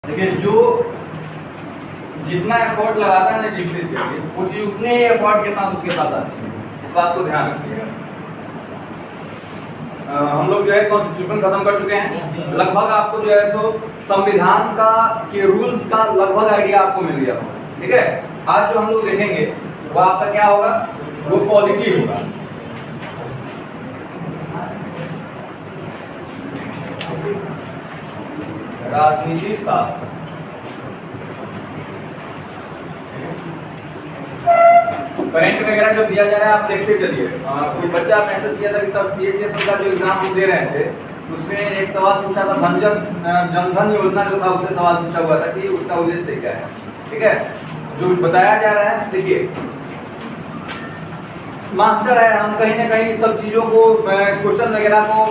देखिए, जो जितना एफर्ट लगाता है ना जिस चीज के लिए, वो चीज उतने ही एफर्ट के साथ उसके पास आती है। इस बात को ध्यान रखिएगा। हम लोग जो है कॉन्स्टिट्यूशन खत्म कर चुके हैं। लगभग आपको जो है सो संविधान का के रूल्स का लगभग आइडिया आपको मिल गया होगा। ठीक है, आज जो हम लोग देखेंगे वो आपका क्या होगा, वो पॉलिटी होगा। राजनीति शास्त्र। करंट वगैरह जो दिया जा रहा है आप देखते चलिए। कोई बच्चा मैसेज किया था कि सर CHSL का जो एग्जाम हम दे रहे थे उसमें एक सवाल पूछा था, जनधन योजना जो था उससे सवाल पूछा हुआ था कि उसका उद्देश्य क्या है। ठीक है, जो बताया जा रहा है, देखिए मास्टर है, हम कहीं ना कहीं सब चीज़ों को क्वेश्चन वगैरह को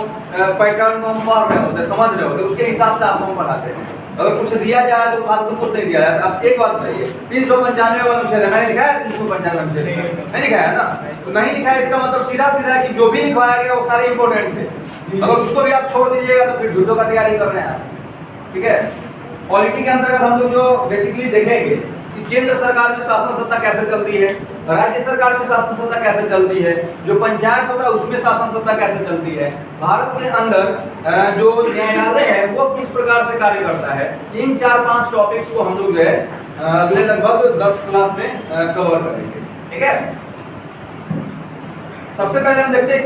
पैटर्न को हम पढ़ रहे होते, समझ रहे होते, उसके हिसाब से आपको हम पढ़ाते हैं। अगर कुछ दिया जाए तो फालतू कुछ नहीं दिया जाए। अब एक बात बताइए, 395 वाला अनुच्छेद है, मैंने लिखा है 395 अनुच्छेद नहीं लिखा है ना, तो नहीं लिखा है इसका मतलब सीधा सीधा कि जो भी लिखवाया गया वो सारे इंपॉर्टेंट थे। अगर उसको भी आप छोड़ दीजिएगा तो फिर झूठों का तैयारी कर रहे हैं आप। ठीक है, पॉलिटी के अंतर्गत हम लोग जो बेसिकली देखेंगे कि केंद्र सरकार में शासन सत्ता कैसे चलती है, राज्य सरकार में शासन सत्ता कैसे चलती है, जो पंचायत होता है उसमें शासन सत्ता कैसे चलती है, भारत के अंदर जो न्यायालय है वो किस प्रकार से कार्य करता है। इन 4-5 टॉपिक्स को हम लोग जो है अगले लगभग 10 क्लास में कवर करेंगे। ठीक है, सबसे पहले हम देखते हैं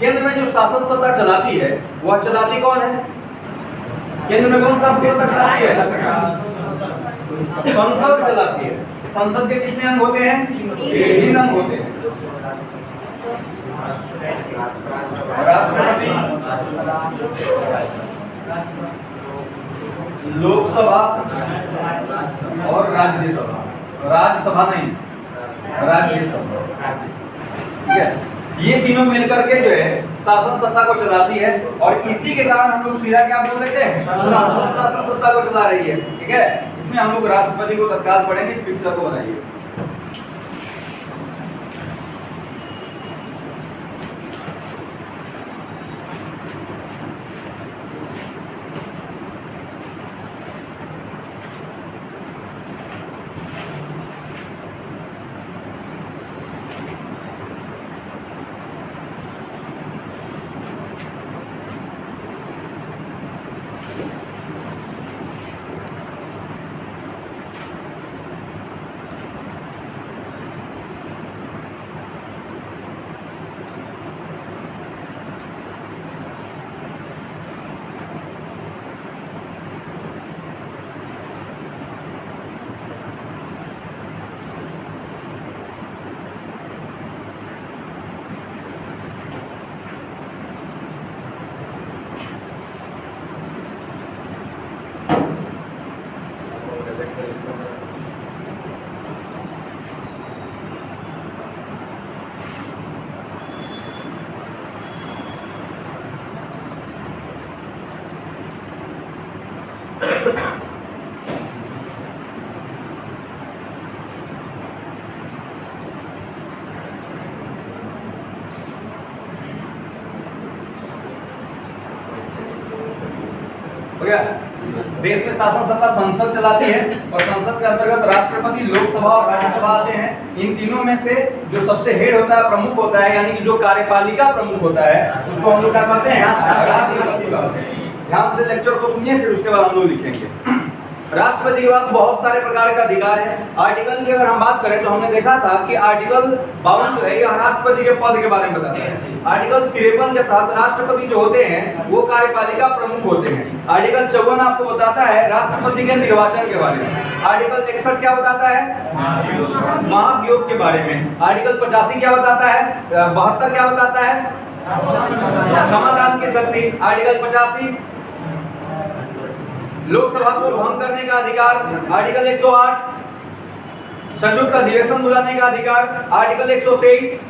केंद्र में जो शासन सत्ता चलाती है वह चलाती कौन है? केंद्र में कौन शासन सत्ता चलाती है? संसद चलाती है। संसद के कितने अंग होते हैं? 3 अंग होते हैं। राष्ट्रपति, लोकसभा और राज्यसभा। राज्यसभा नहीं, राज्यसभा। ठीक है, ये तीनों मिलकर के जो है शासन सत्ता को चलाती है और इसी के कारण हम लोग सीधा क्या बोल देते हैं, शासन सत्ता को चला रही है। ठीक है, इसमें हम लोग राष्ट्रपति को तत्काल पढ़ेंगे। इस पिक्चर को बनाइए। देश में शासन सत्ता संसद चलाती है और संसद के अंतर्गत राष्ट्रपति, लोकसभा और राज्यसभा आते हैं। इन तीनों में से जो सबसे हेड होता है, प्रमुख होता है, यानी कि जो कार्यपालिका प्रमुख होता है उसको हम लोग क्या कहते हैं, राष्ट्रपति कहते हैं। ध्यान से लेक्चर को सुनिए, फिर उसके बाद हम लोग लिखेंगे। राष्ट्रपति के पास बहुत सारे प्रकार का अधिकार है। आर्टिकल की अगर हम बात करें तो हमने देखा था कि आर्टिकल 52 जो है यह राष्ट्रपति के पद के बारे में बताता है। आर्टिकल 53 के तहत राष्ट्रपति जो होते हैं वो कार्यपालिका प्रमुख होते हैं। आर्टिकल 54 आपको बताता है राष्ट्रपति के निर्वाचन के बारे में। आर्टिकल 61 क्या बताता है, महाभियोग के बारे में। आर्टिकल 85 क्या बताता है, 72 क्या बताता है, क्षमादान की शक्ति। आर्टिकल 85 लोकसभा को भंग करने का अधिकार। आर्टिकल 108 संयुक्त अधिवेशन बुलाने का अधिकार। आर्टिकल 123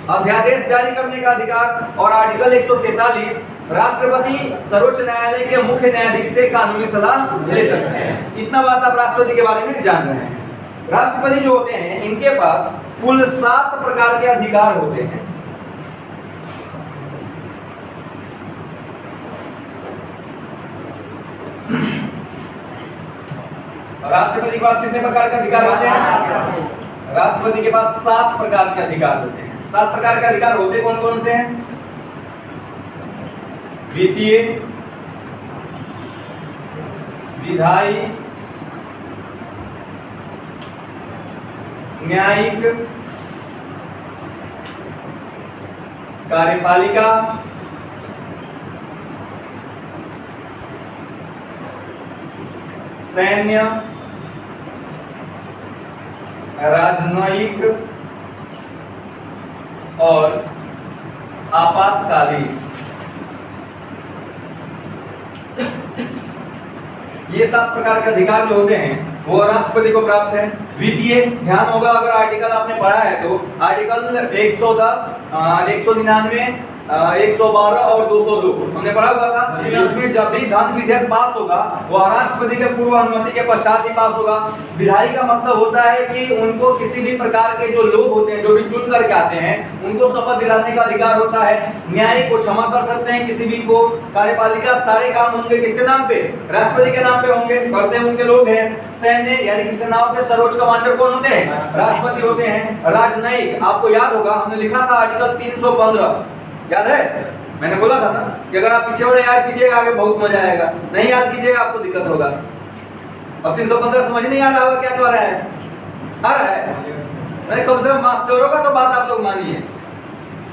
अध्यादेश जारी करने का अधिकार। और आर्टिकल 143 राष्ट्रपति सर्वोच्च न्यायालय के मुख्य न्यायाधीश से कानूनी सलाह ले सकते हैं। इतना बात आप राष्ट्रपति के बारे में जान रहे हैं। राष्ट्रपति जो होते हैं इनके पास कुल 7 प्रकार के अधिकार होते हैं। राष्ट्रपति के पास कितने प्रकार के अधिकार होते हैं? राष्ट्रपति के पास 7 प्रकार के अधिकार होते हैं। 7 प्रकार के अधिकार होते कौन कौन से हैं? वित्तीय, विधायी, न्यायिक, कार्यपालिका, सैन्य, राजनयिक और आपातकालीन। ये 7 प्रकार के अधिकार जो होते हैं वो राष्ट्रपति को प्राप्त है। वित्तीय, ध्यान होगा अगर आर्टिकल आपने पढ़ा है तो आर्टिकल 110, 199, 112 और 202 हमने पढ़ा हुआ था। उसमें जब भी धन विधेयक पास होगा वह राष्ट्रपति के पूर्व अनुमति के पश्चात ही पास होगा। विधायी का मतलब होता है कि उनको किसी भी प्रकार के जो लोग होते हैं, जो भी चुन करके आते हैं, उनको शपथ दिलाने का अधिकार होता है। न्यायिक को क्षमा कर सकते हैं किसी भी को। कार्यपालिका सारे काम होंगे किसके नाम पे? राष्ट्रपति के नाम पे होंगे, करते हैं उनके लोग हैं। सैन्य यानी कि सेनाओं के सर्वोच्च कमांडर कौन होते हैं? राष्ट्रपति होते हैं। राजनयिक, आपको याद होगा हमने लिखा था आर्टिकल 315, याद है? मैंने बोला था ना कि अगर आप पीछे वाला याद कीजिएगा आगे बहुत मजा आएगा, नहीं याद कीजिएगा आपको दिक्कत होगा। अब 315 समझ नहीं आ रहा होगा क्या कह रहा है? आ रहा है? नहीं, कम से कम मास्टरों का तो बात आप लोग मानिए।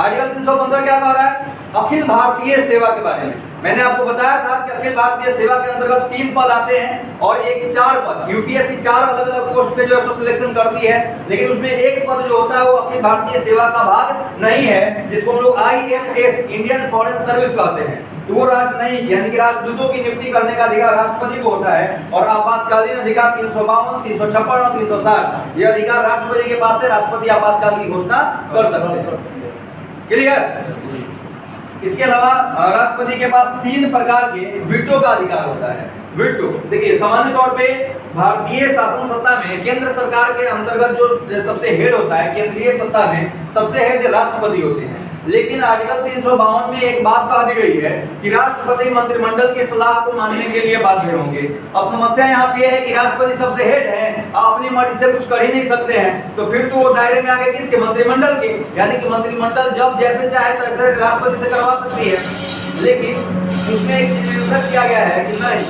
आर्टिकल 315 क्या कह रहा है? अखिल भारतीय सेवा के बारे में मैंने आपको बताया था कि अखिल भारतीय सेवा के अंतर्गत 3 पद आते हैं और एक 4 पद। यूपीएससी 4 अलग अलग पोस्ट पे जो है सिलेक्शन करती है, लेकिन उसमें एक पद जो होता है वो अखिल भारतीय सेवा का भाग नहीं है, जिसको हम लोग IFS इंडियन फॉरेन सर्विस कहते हैं। तो वो राजनयिक यानी कि राजदूतों की नियुक्ति करने का अधिकार राष्ट्रपति को होता है। और आपातकालीन अधिकार 352, 356 और 360 ये अधिकार राष्ट्रपति के पास है। राष्ट्रपति आपातकाल की घोषणा कर सकते हैं। क्लियर? इसके अलावा राष्ट्रपति के पास 3 प्रकार के वीटो का अधिकार होता है। वीटो देखिए, सामान्य तौर पे भारतीय शासन सत्ता में केंद्र सरकार के अंतर्गत जो सबसे हेड होता है, केंद्रीय सत्ता में सबसे हेड राष्ट्रपति होते हैं। लेकिन आर्टिकल 352 में एक बात कह दी गई है कि राष्ट्रपति मंत्रिमंडल की सलाह को मानने के लिए बाध्य होंगे। अब समस्या यहाँ पे है कि राष्ट्रपति सबसे हेड है, आप अपनी मर्जी से कुछ कर ही नहीं सकते हैं, तो फिर तो वो दायरे में आगे किसके? मंत्रिमंडल के। यानी कि मंत्रिमंडल जब जैसे चाहे तैसे राष्ट्रपति से करवा सकती है। लेकिन उसमें एक चीज किया गया है कि नहीं,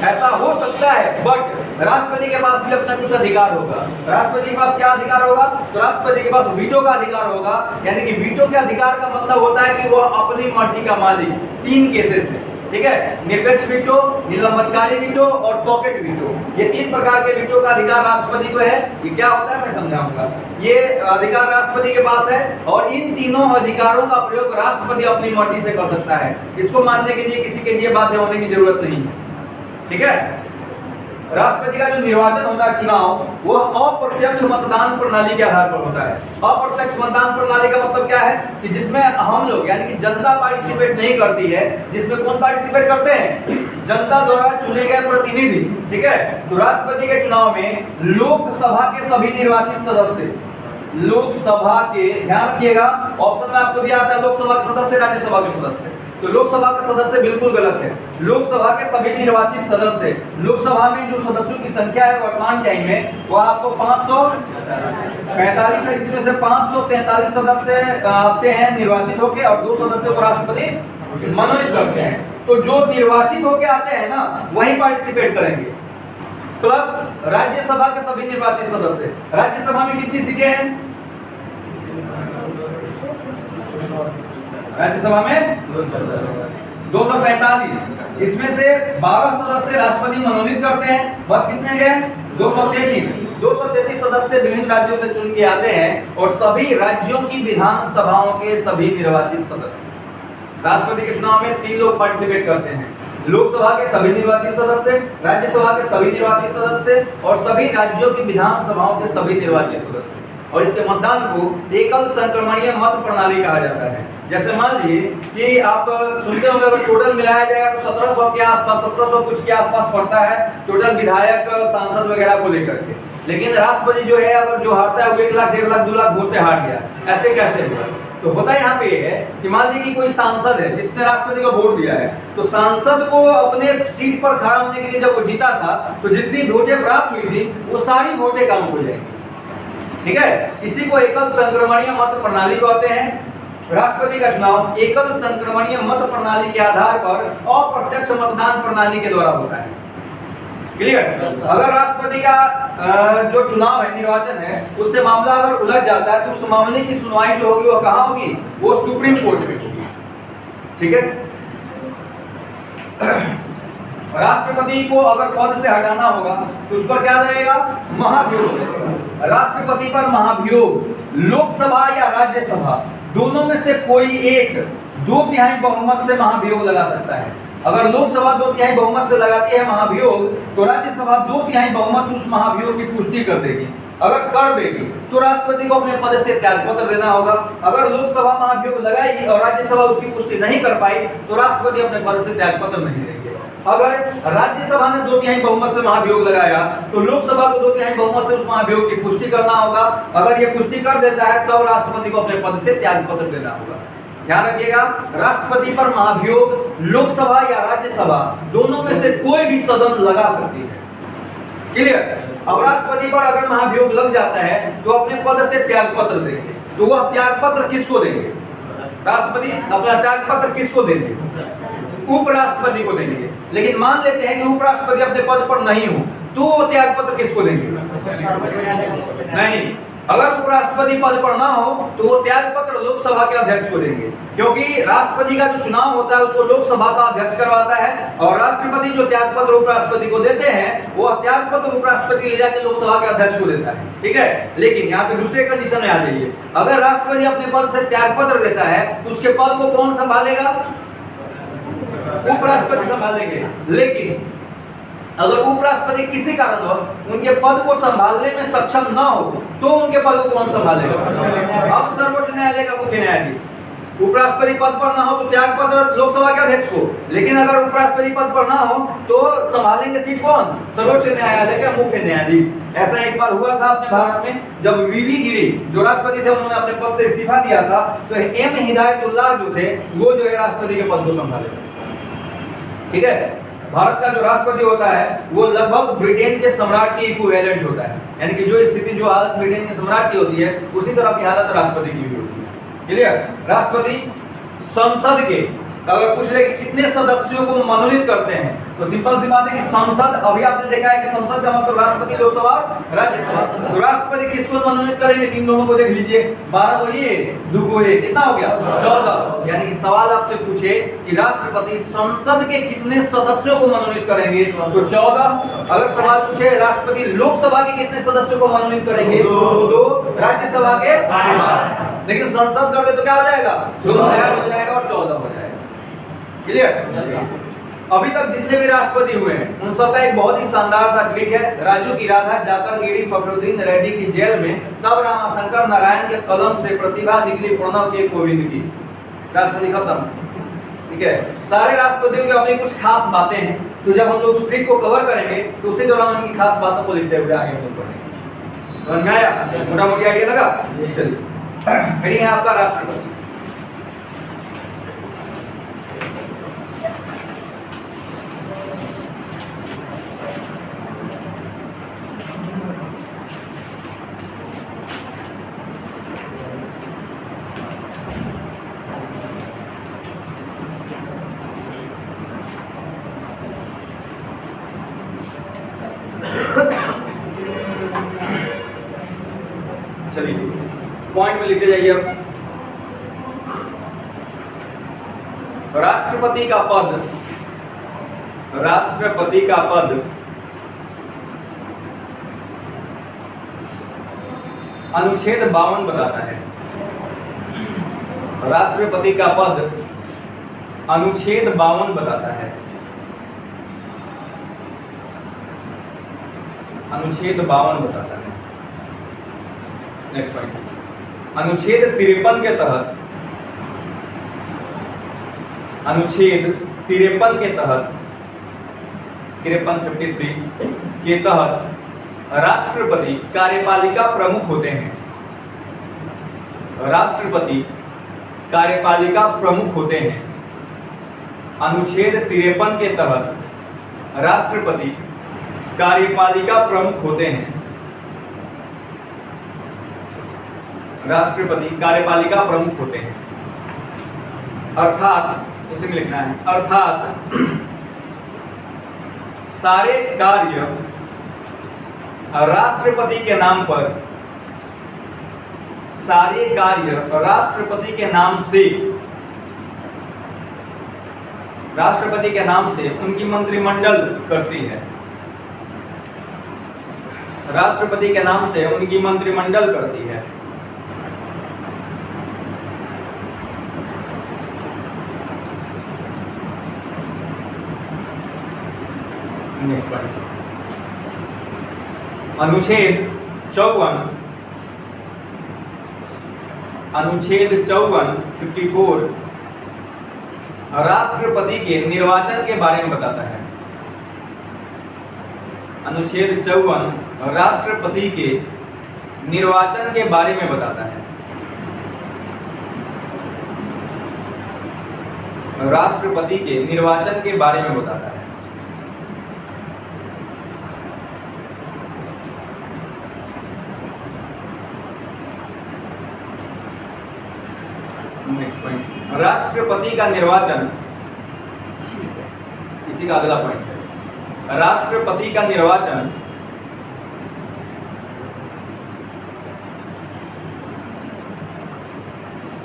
ऐसा हो सकता है बट राष्ट्रपति के पास भी अपना कुछ अधिकार होगा। राष्ट्रपति के पास क्या अधिकार होगा? तो राष्ट्रपति के पास वीटो का अधिकार होगा। यानी कि वीटो के अधिकार का मतलब होता है कि वो अपनी मर्जी का मालिक 3 केसेस में, ठीक है? निरपेक्ष वीटो, निलंबनकारी वीटो और पॉकेट वीटो, ये 3 प्रकार के वीटो का अधिकार राष्ट्रपति को है। ये क्या होता है मैं समझाऊंगा। ये अधिकार राष्ट्रपति के पास है और इन तीनों अधिकारों का प्रयोग राष्ट्रपति अपनी मर्जी से कर सकता है। इसको मानने के लिए किसी के लिए बाध्य होने की जरूरत नहीं है, ठीक है? राष्ट्रपति का जो निर्वाचन होता है, चुनाव, वो अप्रत्यक्ष मतदान प्रणाली के आधार पर होता है। अप्रत्यक्ष मतदान प्रणाली का मतलब क्या है कि जिसमें हम लोग यानी कि जनता पार्टिसिपेट नहीं करती है। जिसमें कौन पार्टिसिपेट करते हैं? जनता द्वारा चुने गए प्रतिनिधि, ठीक है? तो राष्ट्रपति के चुनाव में लोकसभा के सभी निर्वाचित सदस्य, लोकसभा के, ध्यान रखिएगा ऑप्शन में आपको दिया आता है लोकसभा के सदस्य, राज्यसभा के सदस्य। तो लोकसभा के सदस्य बिल्कुल गलत है। लोकसभा के सभी निर्वाचित सदस्य, लोकसभा में जो सदस्यों की संख्या है वर्तमान टाइम में वो आपको 545 है, जिसमें से 543 सदस्य आते हैं निर्वाचित होकर और 2 सदस्यों को राष्ट्रपति मनोनीत करते हैं। तो जो निर्वाचित होकर आते हैं ना वही पार्टिसिपेट करेंगे, प्लस राज्यसभा के सभी निर्वाचित सदस्य। राज्यसभा में कितनी सीटें हैं? राज्यसभा में 245। इसमें से 12 सदस्य राष्ट्रपति मनोनीत करते हैं। बस कितने गए? 233। 233 सदस्य विभिन्न राज्यों से चुन के आते हैं और सभी राज्यों की विधानसभाओं के सभी निर्वाचित सदस्य। राष्ट्रपति के चुनाव में 3 लोग पार्टिसिपेट करते हैं, लोकसभा के सभी निर्वाचित सदस्य, राज्यसभा के सभी निर्वाचित सदस्य और सभी राज्यों की विधानसभाओं के सभी निर्वाचित सदस्य। और इसके मतदान को एकल संक्रमणीय मत प्रणाली कहा जाता है। जैसे मान लीजिए कि आप सुनते होंगे अगर टोटल मिलाया जाएगा तो 1700 के आसपास, 1700 कुछ के आसपास पड़ता है टोटल विधायक सांसद वगैरह को लेकर के। लेकिन राष्ट्रपति जो है अगर जो हारता है वो 1 लाख, 1.5 लाख, 2 लाख वोट से हार गया। ऐसे कैसे हुआ? तो होता यहाँ पे ये है कि मान लीजिए कि कोई सांसद है जिसने राष्ट्रपति को वोट दिया है, तो सांसद को अपने सीट पर खड़ा होने के लिए जब वो जीता था तो जितनी वोटें प्राप्त हुई थी वो सारी वोटें काउंट हो जाएंगी। ठीक है, इसी को एकल संक्रमणीय मत प्रणाली कहते हैं। राष्ट्रपति का चुनाव एकल संक्रमणीय मत प्रणाली के आधार पर अप्रत्यक्ष मतदान प्रणाली के द्वारा होता है। क्लियर? अगर राष्ट्रपति का जो चुनाव है, निर्वाचन है, उससे मामला अगर उलझ जाता है तो उस मामले की सुनवाई जो होगी वो कहाँ होगी? वो सुप्रीम कोर्ट में होगी। ठीक है, राष्ट्रपति को अगर पद से हटाना होगा तो उस पर क्या रहेगा? महाभियोग। राष्ट्रपति पर महाभियोग लोकसभा या राज्यसभा दोनों में से कोई एक 2/3 बहुमत से महाभियोग लगा सकता है। अगर लोकसभा 2/3 बहुमत से लगाती है महाभियोग तो राज्यसभा 2/3 बहुमत से उस महाभियोग की पुष्टि कर देगी। अगर कर देगी तो राष्ट्रपति को अपने पद से त्यागपत्र देना होगा। अगर लोकसभा महाभियोग लगाएगी और राज्यसभा उसकी पुष्टि नहीं कर पाई तो राष्ट्रपति अपने पद से त्यागपत्र नहीं देंगे। अगर राज्यसभा ने 2/3 बहुमत से महाभियोग लगाया तो लोकसभा को 2/3 बहुमत से उस महाभियोग की पुष्टि करना होगा। अगर ये पुष्टि कर देता है तब राष्ट्रपति को अपने पद से त्यागपत्र देना होगा। ध्यान रखिएगा, राष्ट्रपति पर महाभियोग लोकसभा या राज्यसभा दोनों में से कोई भी सदन लगा सकती है। क्लियर? अब राष्ट्रपति पर अगर महाभियोग लग जाता है तो अपने पद से त्यागपत्र देंगे। तो वह त्यागपत्र किसको देंगे? राष्ट्रपति अपना त्यागपत्र किसको देंगे? उपराष्ट्रपति को देंगे। लेकिन मान लेते हैं कि उपराष्ट्रपति अपने पद पर नहीं हो तो त्यागपत्र किसको देंगे? नहीं, अगर उपराष्ट्रपति पद पर ना हो तो वो त्यागपत्र लोकसभा के अध्यक्ष को देंगे, क्योंकि राष्ट्रपति का जो चुनाव होता है उसको लोकसभा का अध्यक्ष करवाता है और राष्ट्रपति जो त्यागपत्र उपराष्ट्रपति को देते हैं वो त्यागपत्र उपराष्ट्रपति ले जाकर लोकसभा के अध्यक्ष को देता है। ठीक है, लेकिन यहाँ पे दूसरे कंडीशन में आ जाइए, अगर राष्ट्रपति अपने पद से त्यागपत्र देता है तो उसके पद को कौन संभालेगा? उपराष्ट्रपति संभालेंगे। लेकिन अगर उपराष्ट्रपति किसी कारणवश उनके पद को संभालने में सक्षम न हो तो उनके पद को कौन संभालेगा? अब सर्वोच्च न्यायालय का मुख्य न्यायाधीश। उपराष्ट्रपति पद पर ना हो तो त्यागपत्र लोकसभा के अध्यक्ष को, लेकिन अगर उपराष्ट्रपति पद पर ना हो तो संभालेंगे सीट कौन? सर्वोच्च न्यायालय के मुख्य न्यायाधीश। ऐसा एक बार हुआ था अपने भारत में, जब वीवी गिरी जो राष्ट्रपति थे उन्होंने अपने पद से इस्तीफा दिया था तो एम हिदायतुल्लाह जो थे वो जो है राष्ट्रपति के पद को संभाले। ठीक है, भारत का जो राष्ट्रपति होता है वो लगभग ब्रिटेन के सम्राट की इक्विवेलेंट होता है, यानी कि जो स्थिति जो हालत ब्रिटेन के सम्राट की होती है उसी तरह की हालत राष्ट्रपति की भी होती है। क्लियर? राष्ट्रपति संसद के अगर पूछ ले कि कितने सदस्यों को मनोनीत करते हैं तो सिंपल सी बात है कि संसद, अभी आपने देखा है कि संसद का मतलब राष्ट्रपति, लोकसभा और राज्यसभा। तो राष्ट्रपति किसको मनोनीत करेंगे? तीन दोनों को देख लीजिए, 12 को ये, 2 को ये, कितना हो गया? 14। यानी कि सवाल आपसे पूछे कि राष्ट्रपति संसद के कितने सदस्यों को मनोनीत करेंगे तो 14। अगर सवाल पूछे राष्ट्रपति लोकसभा के कितने सदस्यों को मनोनीत करेंगे तो 2, राज्यसभा के 12। लेकिन संसद कर दे तो क्या हो जाएगा? 2 हो जाएगा और 14 हो जाएगा। क्लियर? अभी तक जितने भी राष्ट्रपति हुए हैं उन सबका एक बहुत ही शानदार सा ट्रिक है। राजू की राधा जाकर गिरी फखरुद्दीन रेड्डी की जेल में, तब रामाशंकर नारायण के कलम से प्रतिभा निकली प्रणव के कोविंद की। राष्ट्रपति खत्म। ठीक है, सारे राष्ट्रपतियों की अपनी कुछ खास बातें हैं, तो जब हम लोग उस ट्रिक को कवर करेंगे तो उसी दौरान उनकी खास बातों को लिखते हुए आगे बढ़ेंगे। समझ में आया? मोटा मोटी आइडिया लगा? चलिए, हेडिंग है आपका राष्ट्रपति। चलिए पॉइंट में लिखते जाइए। अब राष्ट्रपति का पद, राष्ट्रपति का पद अनुच्छेद 52 बताता है। राष्ट्रपति का पद अनुच्छेद 52 बताता है। अनुच्छेद 52 बताता है। नेक्स्ट पॉइंट, अनुच्छेद 53 के तहत, अनुच्छेद 53 के तहत 53 के तहत राष्ट्रपति कार्यपालिका प्रमुख होते हैं। राष्ट्रपति कार्यपालिका प्रमुख होते हैं। अनुच्छेद 53 के तहत राष्ट्रपति कार्यपालिका प्रमुख होते हैं। राष्ट्रपति कार्यपालिका प्रमुख होते हैं, अर्थात उसे में लिखना है, अर्थात सारे कार्य राष्ट्रपति के नाम पर, सारे कार्य राष्ट्रपति के नाम से, राष्ट्रपति के नाम से उनकी मंत्रिमंडल करती है। राष्ट्रपति के नाम से उनकी मंत्रिमंडल करती है। नेक्स्ट पॉइंट, अनुच्छेद 54, अनुच्छेद 54 राष्ट्रपति के निर्वाचन के बारे में बताता है। अनुच्छेद 54 राष्ट्रपति के निर्वाचन के बारे में बताता है। राष्ट्रपति के निर्वाचन के बारे में बताता है। नेक्स्ट पॉइंट, राष्ट्रपति का निर्वाचन, इसी का अगला पॉइंट है। राष्ट्रपति का निर्वाचन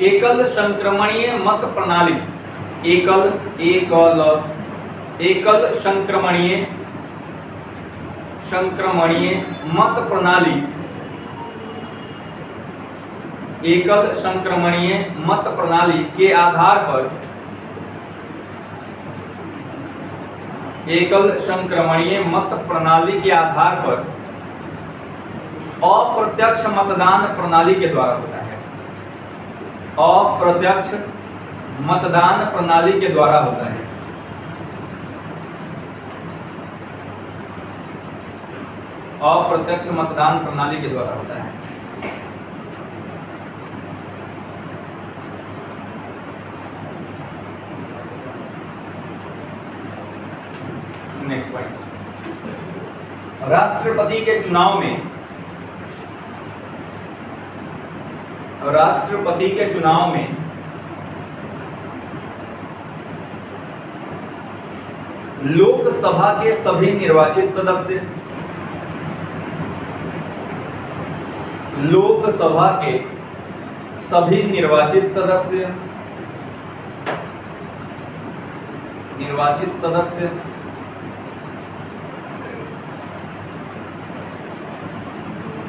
एकल संक्रमणीय मत प्रणाली, एकल संक्रमणीय मत प्रणाली, एकल संक्रमणीय मत प्रणाली के आधार पर, एकल संक्रमणीय मत प्रणाली के आधार पर अप्रत्यक्ष मतदान प्रणाली के द्वारा होता है। अप्रत्यक्ष मतदान प्रणाली के द्वारा होता है। अप्रत्यक्ष मतदान प्रणाली के द्वारा होता है। नेक्स्ट पॉइंट, राष्ट्रपति के चुनाव में, राष्ट्रपति के चुनाव में लोकसभा के सभी निर्वाचित सदस्य, लोकसभा के सभी निर्वाचित सदस्य, निर्वाचित सदस्य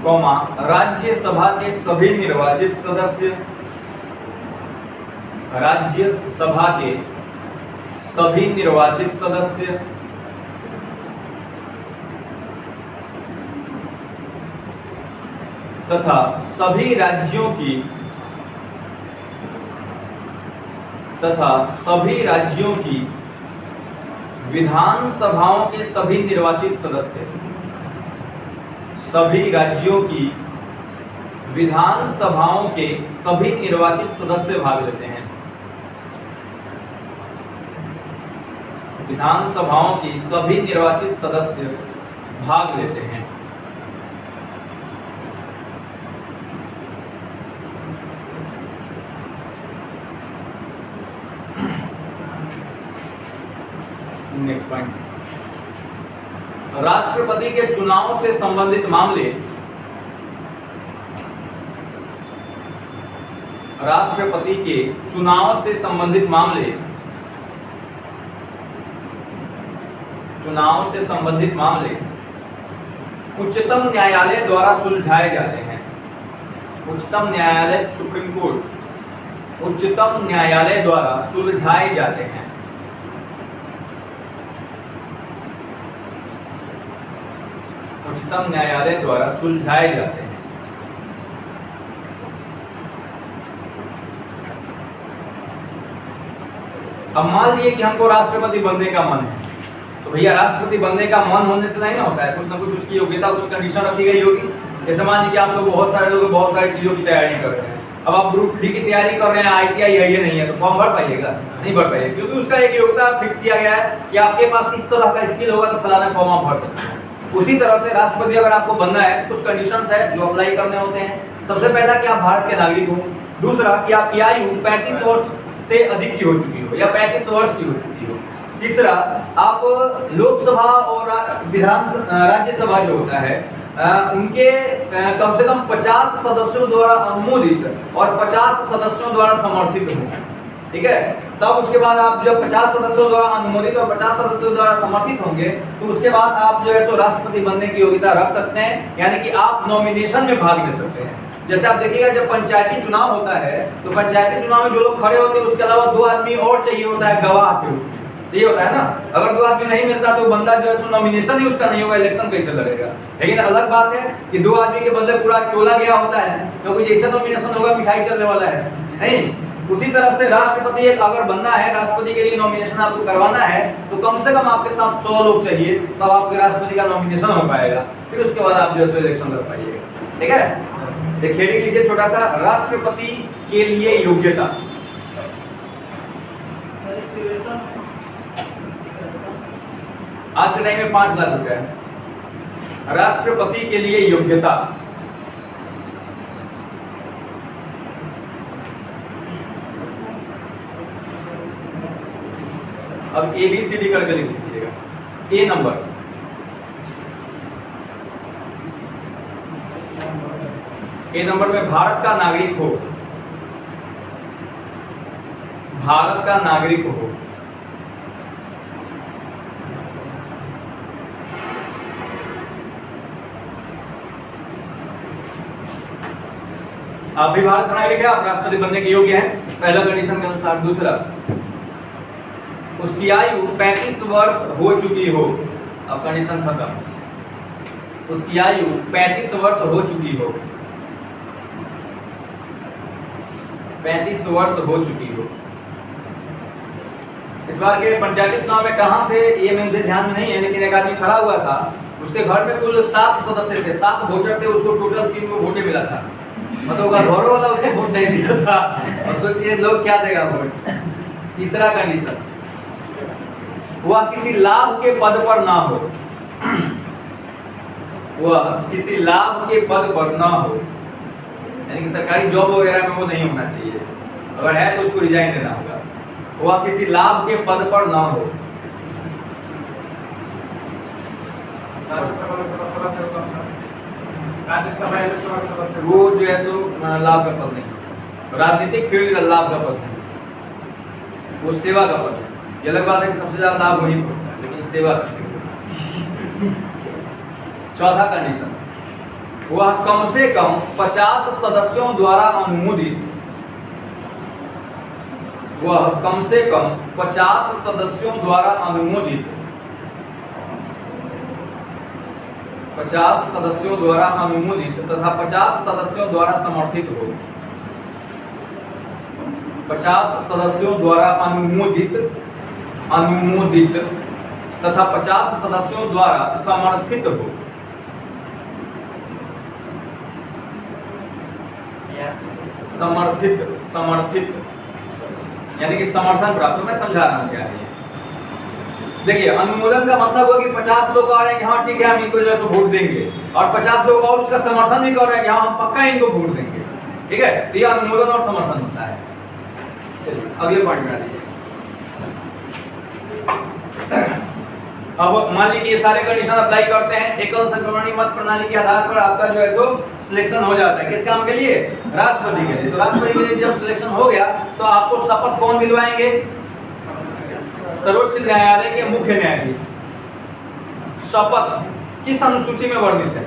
कौमा राज्यसभा के सभी निर्वाचित सदस्य, राज्यसभा के सभी निर्वाचित सदस्य तथा सभी राज्यों की, तथा सभी राज्यों की विधानसभाओं के सभी निर्वाचित सदस्य, सभी राज्यों की विधानसभाओं के सभी निर्वाचित सदस्य भाग लेते हैं। विधानसभाओं की सभी निर्वाचित सदस्य भाग लेते हैं। नेक्स्ट पॉइंट, राष्ट्रपति के चुनाव से संबंधित मामले, राष्ट्रपति के चुनाव से संबंधित मामले, चुनाव से संबंधित मामले उच्चतम न्यायालय द्वारा सुलझाए जाते हैं। उच्चतम न्यायालय, सुप्रीम कोर्ट, उच्चतम न्यायालय द्वारा सुलझाए जाते हैं। उच्चतम न्यायालय द्वारा सुलझाए जाते हैं। अब मान लिए कि हमको राष्ट्रपति बनने का मन है, तो भैया राष्ट्रपति बनने का मन होने से नहीं ना होता है, कुछ ना कुछ उसकी योग्यता, कुछ कंडीशन रखी गई होगी। जैसे मान लीजिए कि आप लोग बहुत सारे लोग बहुत सारी चीजों की तैयारी कर रहे हैं, अब आप ग्रुप डी की तैयारी कर रहे हैं, ITI है ये नहीं है, तो फॉर्म भर पाइएगा? नहीं भर पाइएगा, क्योंकि उसका एक योग्यता फिक्स किया गया है कि आपके पास इस तरह का स्किल होगा तो फलाना फॉर्म आप भर सकते हैं। उसी तरह से राष्ट्रपति अगर आपको बनना है, कुछ कंडीशंस है जो अप्लाई करने होते हैं। सबसे पहला कि आप भारत के नागरिक हो, दूसरा कि आपकी आयु 35 वर्ष से अधिक की हो चुकी हो या 35 वर्ष की हो चुकी हो, तीसरा आप लोकसभा और राज्यसभा जो होता है उनके कम से कम 50 सदस्यों द्वारा अनुमोदित और 50 सदस्यों द्वारा समर्थित हो, ठीक है। तब उसके बाद आप जब 50 सदस्यों द्वारा अनुमोदित और 50 सदस्यों द्वारा समर्थित होंगे तो उसके बाद आप जो है सो राष्ट्रपति बनने की योग्यता रख सकते हैं, यानी कि आप नॉमिनेशन में भाग ले सकते हैं। जैसे आप देखिएगा जब पंचायती चुनाव होता है तो पंचायती चुनाव में जो लोग खड़े होते हैं उसके अलावा 2 आदमी और चाहिए होता है, गवाह के रूप में चाहिए होता है ना। अगर 2 आदमी नहीं मिलता तो बंदा जो है सो नॉमिनेशन ही उसका नहीं होगा, इलेक्शन कैसे लड़ेगा। लेकिन अलग बात है कि 2 आदमी के बदले पूरा टोला गया होता है, क्योंकि जैसे नॉमिनेशन होगा मिठाई चलने वाला है नहीं। उसी तरह से राष्ट्रपति एक अगर बनना है, राष्ट्रपति के लिए नॉमिनेशन आपको करवाना है तो कम से कम आपके साथ 100 लोग चाहिए, तब आपके राष्ट्रपति का नॉमिनेशन हो पाएगा, फिर उसके बाद आप जो है इलेक्शन लड़ पाइएगा, ठीक है। एक हेडिंग लिखिए छोटा सा, राष्ट्रपति के लिए योग्यता। आज के टाइम में 5 लाख रुपए है। राष्ट्रपति के लिए योग्यता, अब ABCD करके लिख लीजिएगा। ए नंबर, ए नंबर में भारत का नागरिक हो, भारत का नागरिक हो, आप भी भारत का नागरिक है, आप राष्ट्रपति बनने के योग्य हैं पहला कंडीशन के अनुसार। दूसरा, उसकी आयु 35 वर्ष हो चुकी हो, अब कंडीशन खत्म। उसकी आयु 35 वर्ष हो चुकी हो, 35 वर्ष हो चुकी हो। इस बार के पंचायती चुनाव में कहां से ये मुझे ध्यान में नहीं है, लेकिन एक आदमी खड़ा हुआ था, उसके घर में कुल 7 सदस्य थे, 7 वोटर थे, उसको टोटल 3 को वोटे मिला था, मतलब घरों वाला उसको वोट नहीं दिया था। और सोचिए लोग क्या देगा वोट। तीसरा कंडीशन, वह किसी लाभ के पद पर ना हो, वह किसी लाभ के पद पर ना हो, यानी कि सरकारी जॉब वगैरह में वो नहीं होना चाहिए, अगर है तो उसको रिजाइन देना होगा। वह किसी लाभ के पद पर ना हो, वो जो है सो लाभ का पद नहीं, राजनीतिक फील्ड का लाभ का पद नहीं, वो सेवा का पद है। ये अलग बात है कि सबसे ज्यादा लाभ वही पड़ता है, लेकिन सेवा का। चौथा कंडीशन, वह कम से कम 50 सदस्यों द्वारा अनुमोदित, वह कम से कम 50 सदस्यों द्वारा अनुमोदित, 50 सदस्यों द्वारा अनुमोदित तथा 50 सदस्यों द्वारा समर्थित हो, 50 सदस्यों द्वारा अनुमोदित तथा 50 सदस्यों द्वारा समर्थित हो। समर्थित यानी कि समर्थन प्राप्त। मैं समझा रहा हूँ क्या है। देखिए, अनुमोदन का मतलब हुआ कि 50 लोग आ रहे हैं कि हाँ ठीक है हम इनको जो है वोट देंगे, और 50 लोग और उसका समर्थन भी कर रहे हैं कि हाँ हम पक्का इनको वोट देंगे, ठीक है। तो ये अनुमोदन और समर्थन होता है। चलिए अगले पॉइंट में आ जाइए। अब मान लीजिए ये सारे कंडीशन अप्लाई करते हैं, एकल संक्रमणीय मत प्रणाली के आधार पर आपका जो है सो सिलेक्शन हो जाता है। किस काम के लिए? राष्ट्रपति के लिए। तो राष्ट्रपति के लिए जब सिलेक्शन हो गया तो आपको शपथ कौन दिलवाएंगे? सर्वोच्च न्यायालय के मुख्य न्यायाधीश। शपथ किस अनुसूची में वर्णित है?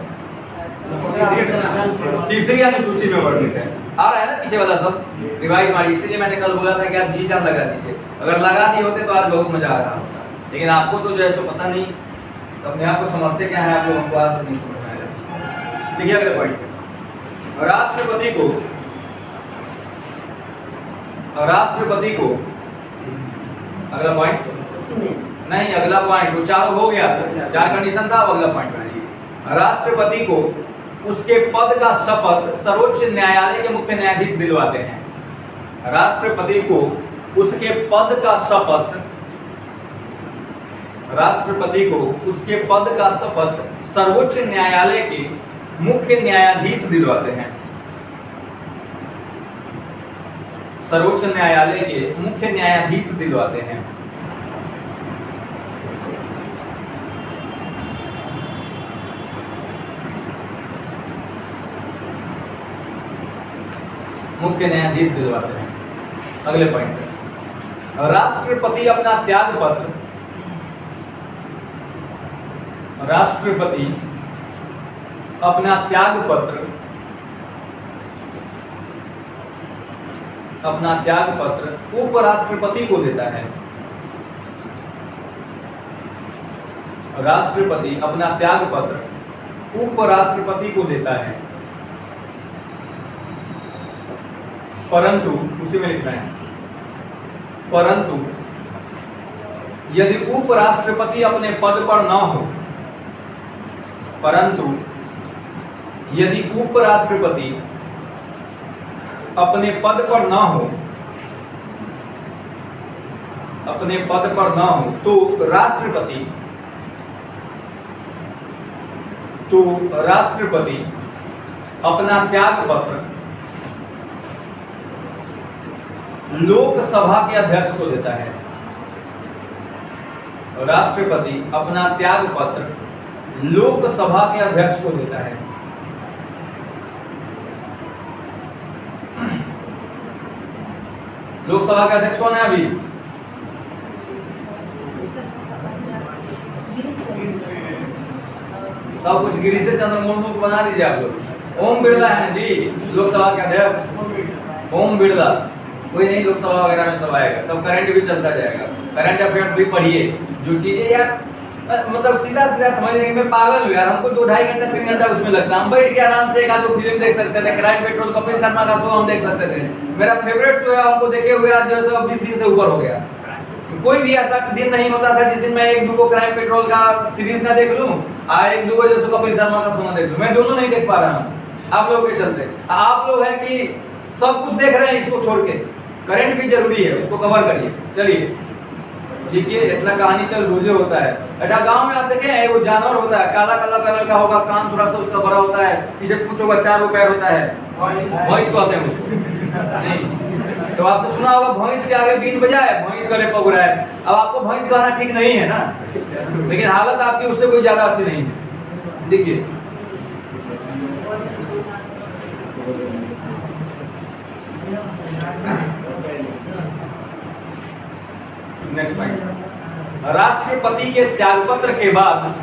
तीसरी अनुसूची में वर्णित है। आ रहा है ना पीछे वाला सब रिवाइज मारिए। इसलिए मैंने कल बोला था कि आप जी जान लगा दीजिए, अगर लगा दिए होते तो आज बहुत मजा आ रहा होता, लेकिन आपको तो जो है सो पता नहीं, तो अपने आप को समझते क्या है आप लोग, हमको आज नहीं समझ में आएगा। देखिए अगले पॉइंट, राष्ट्रपति को अगला पॉइंट नहीं, अगला पॉइंट वो चारों हो गया, 4 कंडीशन था, अब अगला पॉइंट बनाइए। राष्ट्रपति को उसके पद का शपथ सर्वोच्च न्यायालय के मुख्य न्यायाधीश दिलवाते हैं। राष्ट्रपति को उसके पद का शपथ सर्वोच्च न्यायालय के मुख्य न्यायाधीश दिलवाते हैं। सर्वोच्च न्यायालय के मुख्य न्यायाधीश दिलवाते हैं। मुख्य न्यायाधीश दिलवाते हैं। अगले पॉइंट पे, राष्ट्रपति अपना त्याग पत्र उपराष्ट्रपति को देता है। राष्ट्रपति अपना त्याग पत्र उपराष्ट्रपति को देता है, परंतु उसी में लिखना है, परंतु यदि उपराष्ट्रपति अपने पद पर न हो, परंतु यदि उपराष्ट्रपति अपने पद पर न हो, तो राष्ट्रपति अपना त्याग पत्र लोकसभा के अध्यक्ष को देता है। राष्ट्रपति अपना त्याग पत्र लोकसभा के अध्यक्ष को देता है। लोकसभा के अध्यक्ष कौन है अभी? सब कुछ गिरीश चंद्र मुर्मू को बना दीजिए आप लोग। ओम बिरला है जी लोकसभा के अध्यक्ष, ओम बिरला। कोई नहीं लोकसभा वगैरह में सब आएगा, सब करंट भी चलता जाएगा, करंट अफेयर्स भी पढ़िए। जो चीजें यार मतलब सीधा समझने में पागल हुआ यार, हमको 2-2.5 घंटा 3 घंटा उसमें लगता है। हम बैठ के आराम से एक आध फिल्म देख सकते थे, क्राइम पेट्रोल, कपिल शर्मा का शो हम देख सकते थे। मेरा फेवरेट शो है, हमको देखे हुए आज जो है 20 दिन से ऊपर हो गया। कोई भी ऐसा दिन नहीं होता था जिस दिन मैं 1-2 क्राइम पेट्रोल का सीरीज ना देख लूं, 1-2 जो कपिल शर्मा का शो ना देख लूं। मैं दोनों नहीं देख पा रहा हूं आप लोगों के चलते। आप लोग हैं कि सब कुछ देख रहे हैं, इसको छोड़ के करंट भी जरूरी है, उसको कवर करिए। चलिए देखिए, इतना कहानी तो रोजे होता है। अच्छा गांव में आप देखें वो जानवर होता है, काला काला कलर का होगा, कान थोड़ा सा उसका बड़ा होता है, पीछे कुछ होगा, 4 पैर होता है, भैंस कहते हैं उसको। नहीं तो आपने सुना होगा भैंस के आगे बीन बजा है, भैंस गले पग रहा है। अब आपको भैंस कहना ठीक नहीं है ना, लेकिन हालत आपकी उससे कोई ज्यादा अच्छी नहीं है। देखिए नेक्स्ट पॉइंट, राष्ट्रपति के त्यागपत्र के बाद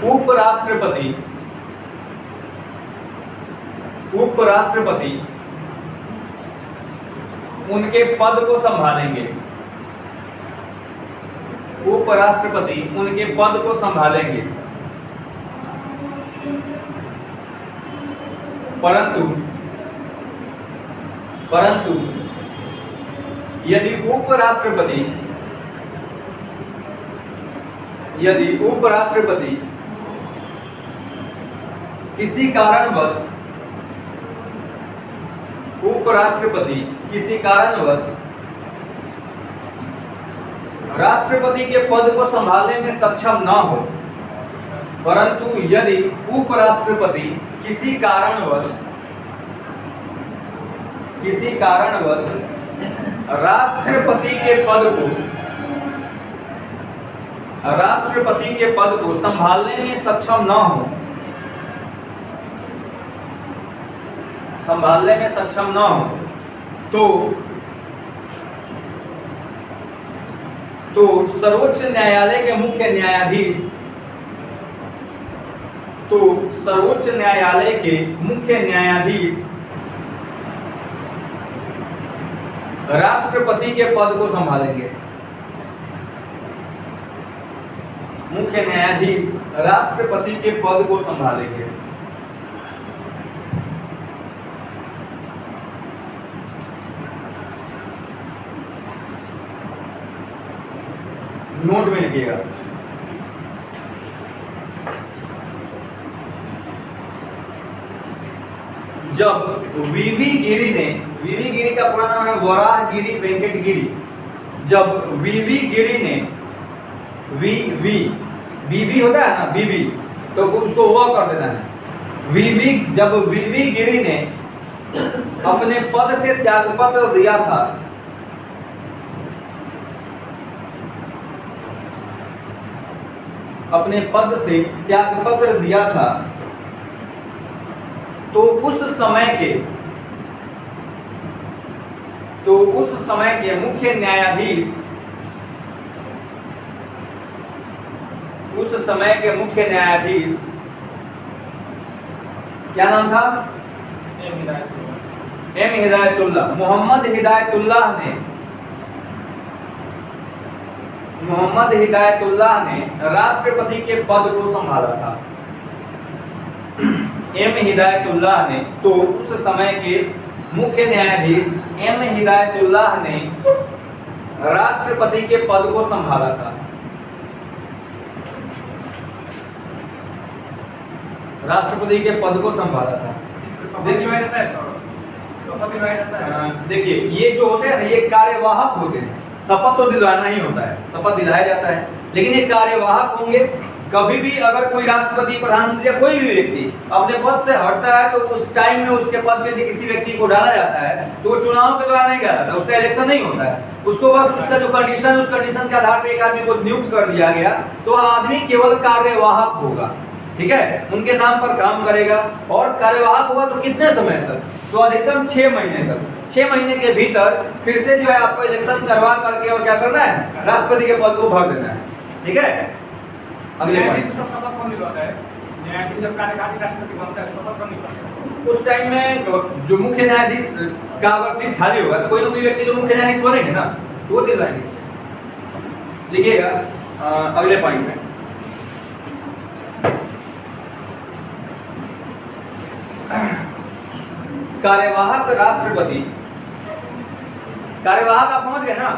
उपराष्ट्रपति उनके पद को संभालेंगे। उपराष्ट्रपति उनके पद को संभालेंगे, परंतु यदि उपराष्ट्रपति किसी कारणवश राष्ट्रपति के पद को संभालने में सक्षम न हो, परंतु यदि उपराष्ट्रपति किसी कारणवश राष्ट्रपति के पद को संभालने में सक्षम न हो, तो सर्वोच्च न्यायालय के मुख्य न्यायाधीश राष्ट्रपति के पद को संभालेंगे। मुख्य न्यायाधीश राष्ट्रपति के पद को संभालेंगे। नोट में लिखिएगा। जब वीवी गिरी ने, वीवी गिरी का पूरा नाम है वराहगिरी वेंकट गिरी, जब वीवी गिरी ने बीबी होता है ना, बीबी, तो उसको वह कर देना है। जब वीवी गिरी ने अपने पद से त्यागपत्र दिया था, अपने पद से त्यागपत्र दिया था, तो उस समय के मुख्य न्यायाधीश, उस समय के मुख्य न्यायाधीश क्या नाम था? एम हिदायतुल्लाह, मोहम्मद हिदायतुल्लाह ने राष्ट्रपति के पद को संभाला था। एम हिदायतुल्लाह ने, तो उस समय के मुख्य न्यायाधीश एम हिदायतुल्लाह ने राष्ट्रपति के पद को संभाला था। राष्ट्रपति के पद को संभाला था। देखिए, ये जो होते हैं ना, ये कार्यवाहक होते हैं। शपथ तो दिलवाना ही होता है, शपथ दिलाया जाता है, लेकिन ये कार्यवाहक होंगे। कभी भी अगर कोई राष्ट्रपति, प्रधानमंत्री या कोई भी व्यक्ति अपने पद से हटता है, तो उस टाइम में उसके पद पे किसी व्यक्ति को डाला जाता है, तो वो चुनाव के द्वारा नहीं डाला, उसका इलेक्शन नहीं होता है। उसको बस उसका जो कंडीशन, उस कंडीशन के आधार पर एक आदमी को नियुक्त कर दिया गया, तो आदमी केवल कार्यवाहक होगा, ठीक है, उनके नाम पर काम करेगा। और कार्यवाहक हुआ तो कितने समय तक? तो अधिकतम 6 महीने तक। 6 महीने के भीतर फिर से जो है आपको इलेक्शन करवा करके और क्या करना है, राष्ट्रपति के पद को भर देना है, ठीक है। अगले पॉइंट, उस टाइम में जो मुख्य न्यायाधीश का अगर सीट खाली होगा, तो कोई ना कोई व्यक्ति जो मुख्य न्यायाधीश बनेंगे ना, तो वो दिलवाएंगे। लिखिएगा अगले पॉइंट में, कार्यवाहक राष्ट्रपति। कार्यवाहक आप समझ गए ना,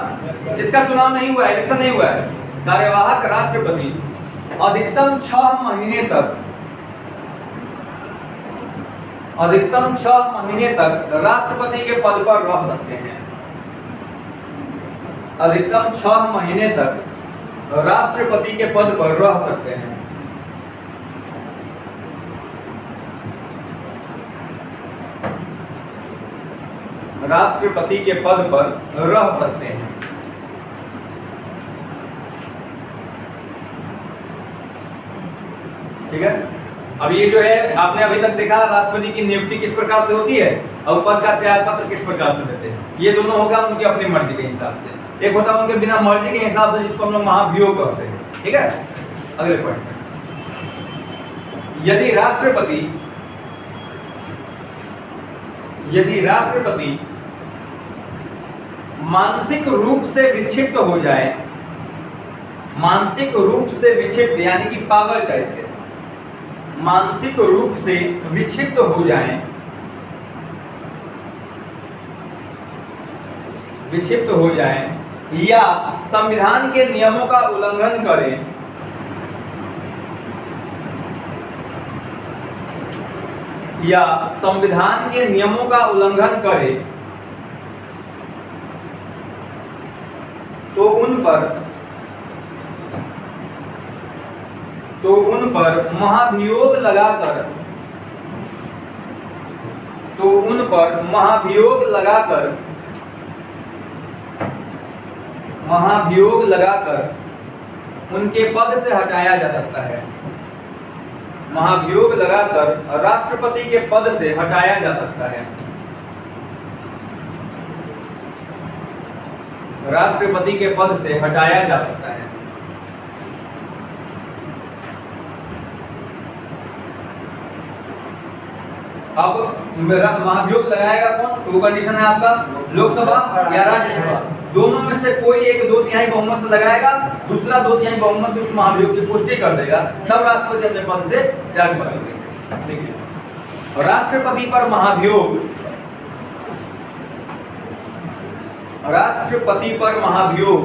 जिसका चुनाव नहीं हुआ है, इलेक्शन नहीं हुआ है। कार्यवाहक राष्ट्रपति अधिकतम 6 महीने तक, अधिकतम 6 महीने तक राष्ट्रपति के पद पर रह सकते हैं। अधिकतम 6 महीने तक राष्ट्रपति के पद पर रह सकते हैं। राष्ट्रपति के पद पर रह सकते हैं। ठीक है। अब ये जो है, आपने अभी तक देखा राष्ट्रपति की नियुक्ति किस प्रकार से होती है और पद का त्याग पत्र किस प्रकार से देते हैं। ये दोनों होगा उनकी अपनी मर्जी के हिसाब से, एक होता है उनके बिना मर्जी के हिसाब से, जिसको हम लोग महाभियोग कहते हैं। ठीक है। अगले पॉइंट, यदि राष्ट्रपति मानसिक रूप से विक्षिप्त हो जाए, मानसिक रूप से विक्षिप्त यानी कि पागल टाइप के, मानसिक रूप से विक्षिप्त हो जाए, विक्षिप्त हो जाए या संविधान के नियमों का उल्लंघन करें, या संविधान के नियमों का उल्लंघन करे, तो उन पर महाभियोग लगाकर, महाभियोग लगाकर उनके पद से हटाया जा सकता है। महाभियोग लगाकर राष्ट्रपति के पद से हटाया जा सकता है। राष्ट्रपति के पद से हटाया जा सकता है। अब महाभियोग लगाएगा कौन? तो कंडीशन है आपका लोकसभा या राज्यसभा, दोनों में से कोई एक 2/3 बहुमत से लगाएगा, दूसरा 2/3 बहुमत से उस महाभियोग की पुष्टि कर देगा, तब राष्ट्रपति अपने पद से त्याग करेंगे। ठीक है। और राष्ट्रपति पर महाभियोग, राष्ट्रपति पर महाभियोग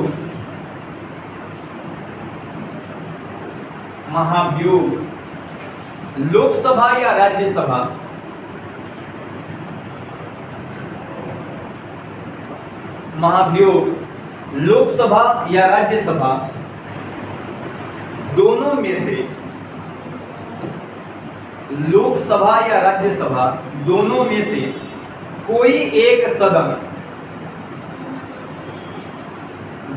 महाभियोग लोकसभा या राज्यसभा? महाभियोग लोकसभा या राज्यसभा दोनों में से, लोकसभा या राज्यसभा दोनों में से कोई एक सदन,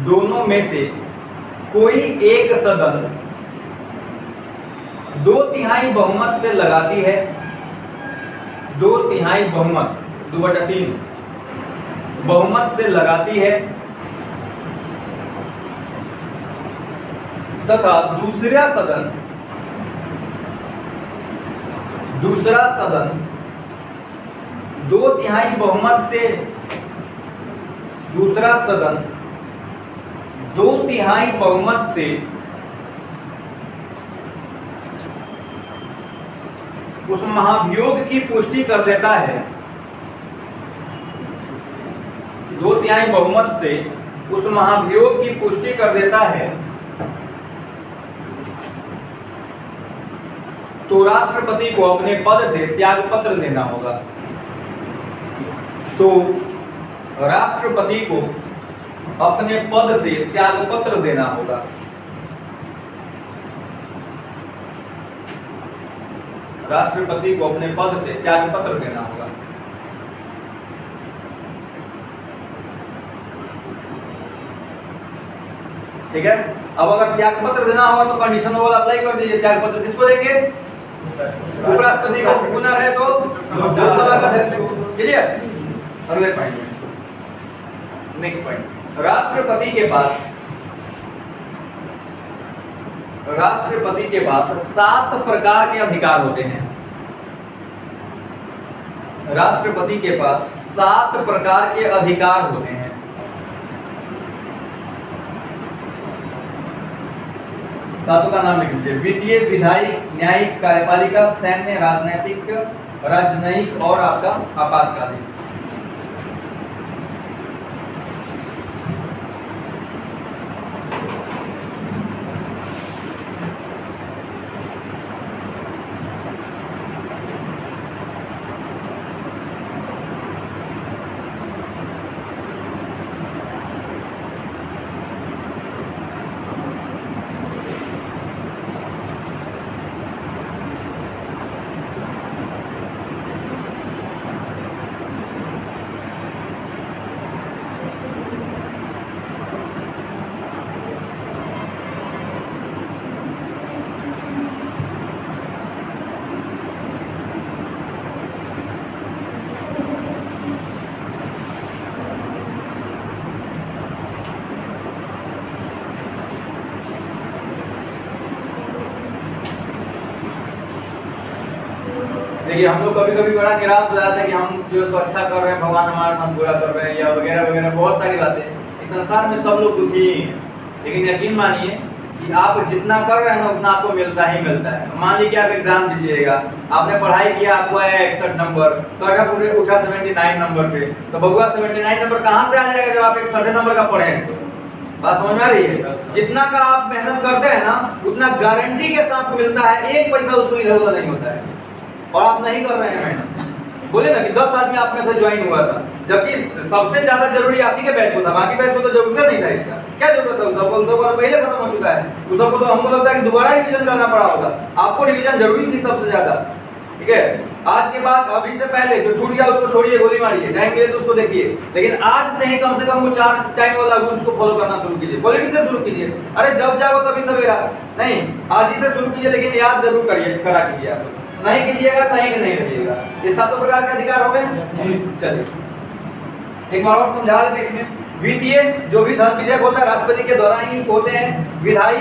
दोनों में से कोई एक सदन 2/3 बहुमत से लगाती है, 2/3 बहुमत 2/3 बहुमत से लगाती है, तथा दूसरा सदन 2/3 बहुमत से, दूसरा सदन 2/3 बहुमत से उस महाभियोग की पुष्टि कर देता है, 2/3 बहुमत से उस महाभियोग की पुष्टि कर देता है, तो राष्ट्रपति को अपने पद से त्यागपत्र देना होगा। तो राष्ट्रपति को अपने पद से त्यागपत्र देना होगा। राष्ट्रपति को अपने पद से त्यागपत्र देना होगा। ठीक है। अब अगर त्यागपत्र देना होगा तो कंडीशन वाला अप्लाई कर दीजिए। त्यागपत्र किसको देंगे? उपराष्ट्रपति को। पुनः है तो लोकसभा का अध्यक्ष को। क्लियर? अगले पॉइंट में, नेक्स्ट पॉइंट, राष्ट्रपति के पास 7 प्रकार के अधिकार होते हैं। राष्ट्रपति के पास 7 प्रकार के अधिकार होते हैं। सातों का नाम लिख लीजिए। वित्तीय, विधायिक, न्यायिक, कार्यपालिका, सैन्य, राजनैतिक, राजनयिक और आपका आपातकालीन। देखिए हम लोग कभी कभी बड़ा निराश हो जाते हैं कि हम जो अच्छा कर रहे हैं, भगवान हमारे साथ बुरा कर रहे हैं या वगैरह वगैरह, बहुत सारी बातें। इस संसार में सब लोग दुखी ही हैं, लेकिन यकीन मानिए कि आप जितना कर रहे हैं ना उतना आपको मिलता ही मिलता है। मान लीजिए आप एग्जाम दीजिएगा, आपने पढ़ाई किया, आपको आया 61 नंबर, कटा पूरे उठा 79 नंबर पे, तो बबुआ 79 नंबर कहाँ से आ जाएगा जब आप 61 नंबर का पढ़े हैं? बात समझ में आ रही है? जितना का आप मेहनत करते हैं ना उतना गारंटी के साथ मिलता है, 1 पैसा उसको इधर उधर नहीं होता है। और आप नहीं कर रहे हैं मेहनत। बोले ना कि 10 आदमी आप में से ज्वाइन हुआ था, जबकि सबसे ज्यादा जरूरी आप ही के बैच को था, बाकी बैच को तो जरूरत नहीं था। इसका क्या जरूरत है? उसको तो पहले खत्म हो चुका है। उसको तो हमको लगता है कि दोबारा रिवीजन करना पड़ा होगा। आपको रिवीजन जरूरी थी सबसे ज्यादा। ठीक है, आज के बाद अभी से पहले जो छूट गया उसको छोड़िए, गोली मारिए, टाइम के लिए तो उसको देखिए, लेकिन आज से ही कम से कम वो 4 टाइम वाला रूल्स को फॉलो करना शुरू कीजिए। क्वालिटी से शुरू कीजिए। अरे जब जाओ तभी सवेरा नहीं, आज ही से शुरू कीजिए, लेकिन याद जरूर करिए, करा कीजिए। आप नहीं कीजिएगा कहीं के नहीं रहिएगा। ये 7 प्रकार के अधिकार हो गए। चलिए एक बार और समझा देते इसमें। वित्तीय, जो भी धन विधेयक होता है राष्ट्रपति के द्वारा ही होते हैं। विधायी,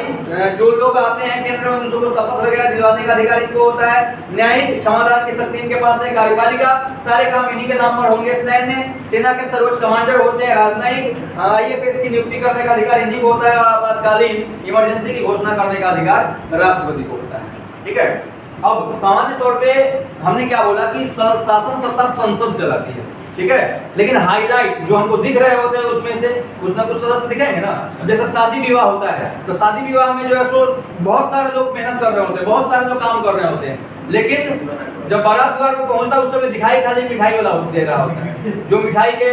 जो लोग आते हैं केंद्र में उनको शपथ वगैरह दिलवाने का अधिकार इनको होता है। न्यायिक, क्षमादान की शक्ति इनके पास है। कार्यपालिका, सारे काम इन्हीं के नाम पर होंगे। सैन्य, सेना के सर्वोच्च कमांडर होते हैं। राजनयिक, IAS की नियुक्ति करने का अधिकार इन्हीं को होता है। और आपातकालीन, इमरजेंसी की घोषणा करने का अधिकार राष्ट्रपति को होता है। ठीक है। अब सामान्य तौर पे हमने क्या बोला कि शासन सत्ता संसद चलाती है। ठीक है। लेकिन हाईलाइट जो हमको दिख रहे होते हैं उसमें से कुछ ना कुछ सदस्य दिखेंगे ना। जैसे शादी विवाह होता है तो शादी विवाह में जो है सो बहुत सारे लोग मेहनत कर रहे होते हैं, बहुत सारे लोग काम कर रहे होते हैं, लेकिन जब बारात द्वार पर पहुंचता है उस समय दिखाई खाली मिठाई वाला दे रहा होता है, जो मिठाई के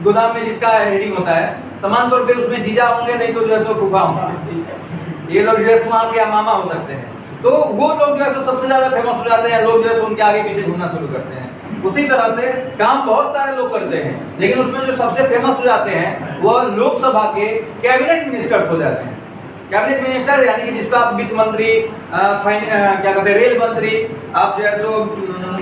गोदाम में जिसका हेडिंग होता है, समान तौर पे उसमें जीजा होंगे, नहीं तो जो है सो फूफा होंगे, ये लोग जैसे वहाँ के मामा हो सकते हैं। तो वो लोग जो है सो सबसे ज्यादा फेमस हो जाते हैं, लोग जो है सो उनके आगे पीछे घूमना शुरू करते हैं। उसी तरह से काम बहुत सारे लोग करते हैं, लेकिन उसमें जो सबसे फेमस हो जाते हैं वो लोकसभा के कैबिनेट मिनिस्टर्स हो जाते हैं। कैबिनेट मिनिस्टर यानी कि जिसको आप वित्त मंत्री, क्या कहते हैं, रेल मंत्री, आप जो है सो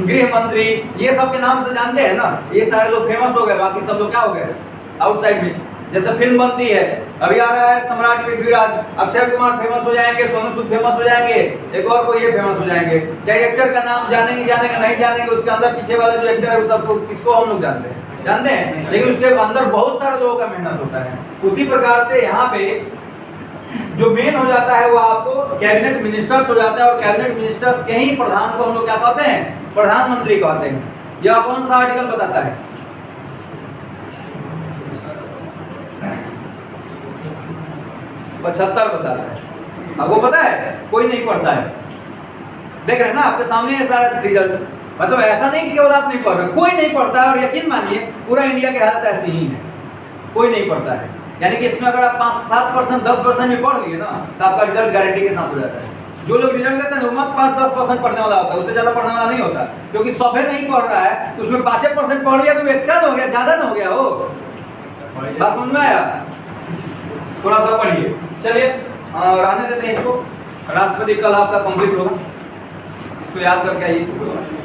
गृह मंत्री, ये सब के नाम से जानते हैं ना। ये सारे लोग फेमस हो गए, बाकी सब लोग क्या हो गए आउटसाइड में। जैसे फिल्म बनती है, अभी आ रहा है सम्राट पृथ्वीराज, अक्षय कुमार फेमस हो जाएंगे, सोनू सूद फेमस हो जाएंगे, एक और कोई ये फेमस हो जाएंगे। डायरेक्टर का नाम जानेंगे जानेंगे नहीं जानेंगे, उसके अंदर पीछे वाला जो एक्टर है वो सबको किसको हम लोग जानते हैं, लेकिन उसके अंदर बहुत सारे लोगों का मेहनत होता है। उसी प्रकार से यहाँ पे जो मेन हो जाता है वो आपको कैबिनेट मिनिस्टर्स हो जाता है, और कैबिनेट मिनिस्टर्स के ही प्रधान को हम लोग क्या कहते हैं, प्रधानमंत्री कहते हैं। यह कौन सा आर्टिकल बताता है, 75 बताता है। आपको पता है, कोई नहीं पढ़ता है, देख रहे हैं ना आपके सामने है सारा रिजल्ट। मतलब ऐसा नहीं कि केवल आप नहीं पढ़ रहे, कोई नहीं पढ़ता है, और यकीन मानिए पूरा इंडिया की हालत ऐसी ही है, कोई नहीं पढ़ता है। यानी कि इसमें अगर आप 5-7%, 10% में पढ़ लिए ना तो आपका रिजल्ट गारंटी के साथ हो जाता है। जो लोग रिजल्ट देते हैं वो मत 5-10% पढ़ने वाला होता है, उससे ज्यादा पढ़ने वाला नहीं होता, क्योंकि सभे नहीं पढ़ रहा है तो उसमें 5% पढ़ लिया तो एक्स्ट्रा हो गया, ज्यादा ना हो गया हो। बात समझ में आया? थोड़ा सा पढ़िए, चलिए रहने देते हैं इसको। राष्ट्रपति कल आपका कंप्लीट होगा, इसको याद करके आइए।